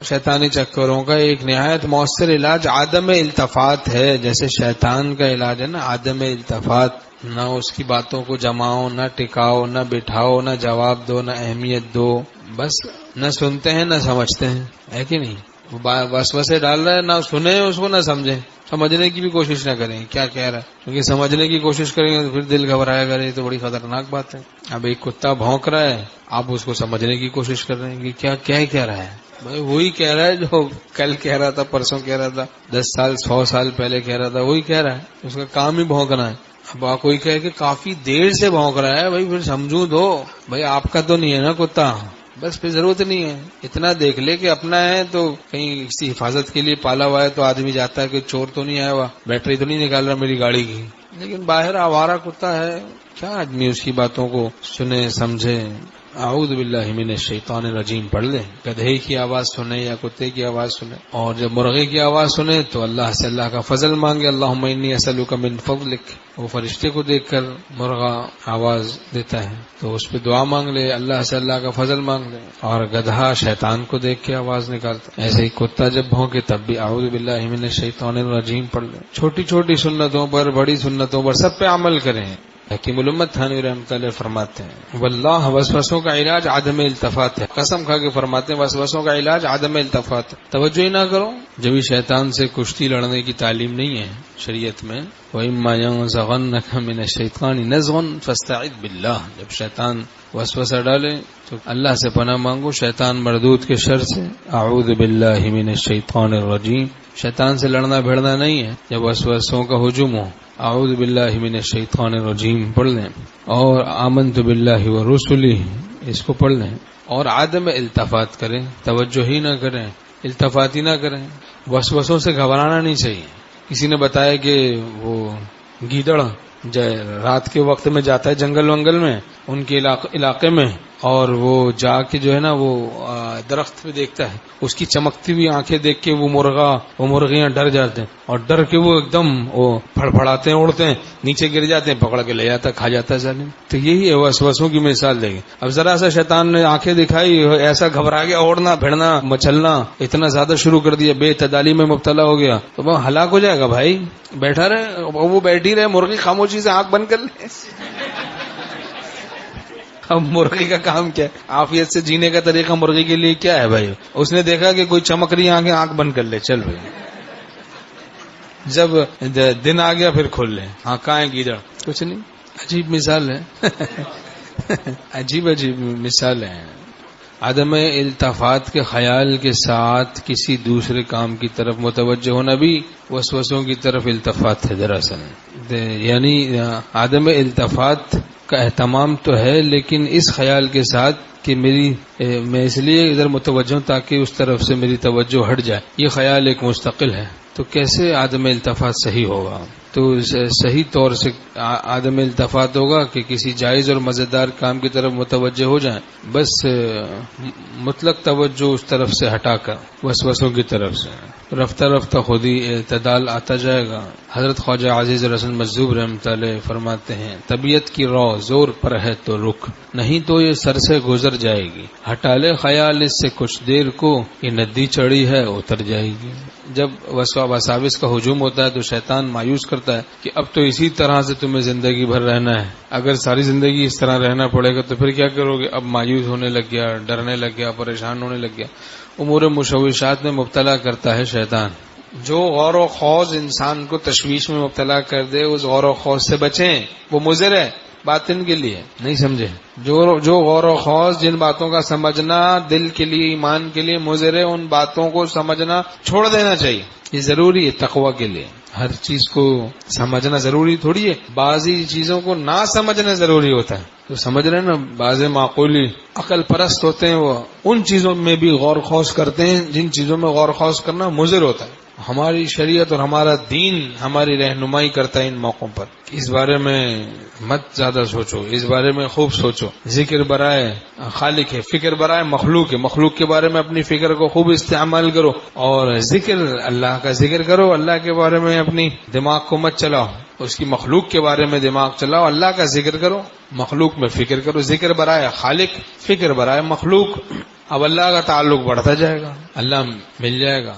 شیطانی چکروں کا ایک نہایت مؤثر علاج عدم التفات ہے. جیسے شیطان کا علاج ہے نا عدم التفات، نہ اس کی باتوں کو جماؤ، نہ ٹکاؤ، نہ بٹھاؤ، نہ جواب دو، نہ اہمیت دو، بس نہ سنتے ہیں نہ سمجھتے ہیں، ہے کہ نہیں؟ وسوسے ڈال رہا ہے، نہ سنیں اس کو نہ سمجھیں، سمجھنے کی بھی کوشش نہ کریں کیا کہہ رہا ہے، کیونکہ سمجھنے کی کوشش کریں گے تو پھر دل گھبرایا گا، یہ تو بڑی خطرناک بات ہے. اب ایک کتا بھونک رہا ہے، آپ اس کو سمجھنے کی کوشش کر رہے ہیں کہ کیا کہہ رہا ہے. بھائی وہی کہہ رہا ہے جو کل کہہ رہا تھا، پرسوں کہہ رہا تھا، 10 سال 100 سال پہلے کہہ رہا تھا، وہی کہہ رہا ہے، اس کا کام ہی بھونکنا ہے. اب آپ کوئی کہے کہ کافی دیر سے بھونک رہا ہے، بھائی پھر سمجھوں دو، بھائی آپ کا تو نہیں ہے نا کتا، بس پھر ضرورت نہیں ہے. اتنا دیکھ لے کہ اپنا ہے تو کہیں کسی حفاظت کے لیے پالا ہوا ہے تو آدمی جاتا ہے کہ چور تو نہیں آیا ہوا، بیٹری تو نہیں نکال رہا میری گاڑی کی. لیکن باہر آوارہ کتا ہے، کیا آدمی اس کی باتوں کو سنے سمجھے. اعوذ باللہ من الشیطان الرجیم پڑھ لیں. گدھے کی آواز سنے یا کتے کی آواز سنے، اور جب مرغے کی آواز سنے تو اللہ سے اللہ کا فضل مانگے. اللہم انی اسألک من فضلک. وہ فرشتے کو دیکھ کر مرغا آواز دیتا ہے تو اس پہ دعا مانگ لے، اللہ سے اللہ کا فضل مانگ لے. اور گدھا شیطان کو دیکھ کے آواز نکالتا. ایسے ہی کتا جب بھونکے تب بھی اعوذ باللہ من الشیطان الرجیم پڑھ لیں. چھوٹی چھوٹی سنتوں پر، بڑی سنتوں پر، سب پہ عمل کریں. حکیم الامت تھانوی رحمۃ اللہ فرماتے ہیں واللہ وسوسوں کا علاج عدم التفات ہے. قسم کھا کے فرماتے ہیں وسوسوں کا علاج عدم التفات ہے. توجہ ہی نہ کرو. جبھی شیطان سے کشتی لڑنے کی تعلیم نہیں ہے شریعت میں. وَإِمَّا يَنزَغَنَّكَ مِنَ الشَّيْطَانِ نَزْغٌ فَاسْتَعِذْ بِاللَّهِ. جب شیطان وسوسہ ڈالے تو اللہ سے پناہ مانگو شیطان مردود کے شر سے. اعوذ باللہ من الشیطان الرجیم. شیطان سے لڑنا بھیڑنا نہیں ہے جب وسوسوں کا ہجوم ہو. اعوذ باللہ من الشیطان الرجیم پڑھ لیں، اور آمنت باللہ ورسلہ اس کو پڑھ لیں. اور عدم التفات کریں، توجہ ہی نہ کریں، التفات ہی نہ کریں. وسوسوں سے گھبرانا نہیں چاہیے. کسی نے بتایا کہ وہ گیدڑ رات کے وقت میں جاتا ہے جنگل ونگل میں ان کے علاقے میں، اور وہ جا کے جو ہے نا وہ درخت پہ دیکھتا ہے، اس کی چمکتی ہوئی آنکھیں دیکھ کے وہ مرغیاں ڈر جاتے ہیں، اور ڈر کے وہ ایک دم وہ پھڑپھڑاتے ہیں، اڑتے ہیں، نیچے گر جاتے ہیں، پکڑ کے لے جاتا ہے، کھا جاتا ہے ظالم. تو یہی ہے وسوسوں کی مثال دے گی. اب ذرا سا شیطان نے آنکھیں دکھائی، ایسا گھبرا گیا، اوڑنا پھرنا مچلنا اتنا زیادہ شروع کر دیا، بے اعتدالی میں مبتلا ہو گیا، تو وہ ہلاک ہو جائے گا. بھائی بیٹھا رہے، وہ بیٹھی رہے، مرغی خاموشی سے آنکھ بند کر لے. اب مرغی کا کام کیا ہے؟ عافیت سے جینے کا طریقہ مرغی کے لیے کیا ہے بھائی؟ اس نے دیکھا کہ کوئی چمک رہی آنکھ بند کر لے، چل بھائی. جب دن آ گیا پھر کھول لے. ہاں کہاں ہے گیدڑ؟ کچھ نہیں. عجیب مثال ہے. عجیب مثال ہے. عدم التفات کے خیال کے ساتھ کسی دوسرے کام کی طرف متوجہ ہونا بھی وسوسوں کی طرف التفات ہے دراصل. یعنی عدم التفات کا اہتمام تو ہے، لیکن اس خیال کے ساتھ کہ میں اس لیے ادھر متوجہ ہوں تاکہ اس طرف سے میری توجہ ہٹ جائے، یہ خیال ایک مستقل ہے. تو کیسے عدم التفات صحیح ہوگا؟ تو صحیح طور سے عدم التفات ہوگا کہ کسی جائز اور مزیدار کام کی طرف متوجہ ہو جائیں، بس مطلق توجہ اس طرف سے ہٹا کر وسوسوں کی طرف سے رفتہ رفتہ خود ہی اعتدال آتا جائے گا. حضرت خواجہ عزیز رسول مجذوب رحمۃ اللہ فرماتے ہیں طبیعت کی رو زور پر ہے تو رک، نہیں تو یہ سر سے گزر جائے گی. ہٹا لے خیال اس سے کچھ دیر کو، یہ ندی چڑھی ہے اتر جائے گی. جب وساوس کا ہجوم ہوتا ہے تو شیطان مایوس کرتا ہے کہ اب تو اسی طرح سے تمہیں زندگی بھر رہنا ہے، اگر ساری زندگی اس طرح رہنا پڑے گا تو پھر کیا کرو گے؟ اب مایوس ہونے لگ گیا، ڈرنے لگ گیا، پریشان ہونے لگ گیا. امور مشوشات میں مبتلا کرتا ہے شیطان. جو غور و خوض انسان کو تشویش میں مبتلا کر دے اس غور و خوض سے بچیں، وہ مضر ہے باطن کے لیے. نہیں سمجھے؟ جو غور و خوض، جن باتوں کا سمجھنا دل کے لیے ایمان کے لیے مضر ہے، ان باتوں کو سمجھنا چھوڑ دینا چاہیے. یہ ضروری ہے تقوی کے لیے. ہر چیز کو سمجھنا ضروری تھوڑی ہے، بعضی چیزوں کو نہ سمجھنا ضروری ہوتا ہے. تو سمجھ رہے ہیں نا، بعض معقولی عقل پرست ہوتے ہیں، وہ ان چیزوں میں بھی غور خوض کرتے ہیں جن چیزوں میں غور خوض کرنا مضر ہوتا ہے. ہماری شریعت اور ہمارا دین ہماری رہنمائی کرتا ہے ان موقعوں پر. اس بارے میں مت زیادہ سوچو، اس بارے میں خوب سوچو. ذکر برائے خالق ہے، فکر برائے مخلوق ہے. مخلوق کے بارے میں اپنی فکر کو خوب استعمال کرو، اور ذکر اللہ کا ذکر کرو. اللہ کے بارے میں اپنی دماغ کو مت چلاؤ، اس کی مخلوق کے بارے میں دماغ چلاؤ. اللہ کا ذکر کرو، مخلوق میں فکر کرو. ذکر برائے خالق، فکر برائے مخلوق. اب اللہ کا تعلق بڑھتا جائے گا، اللہ مل جائے گا،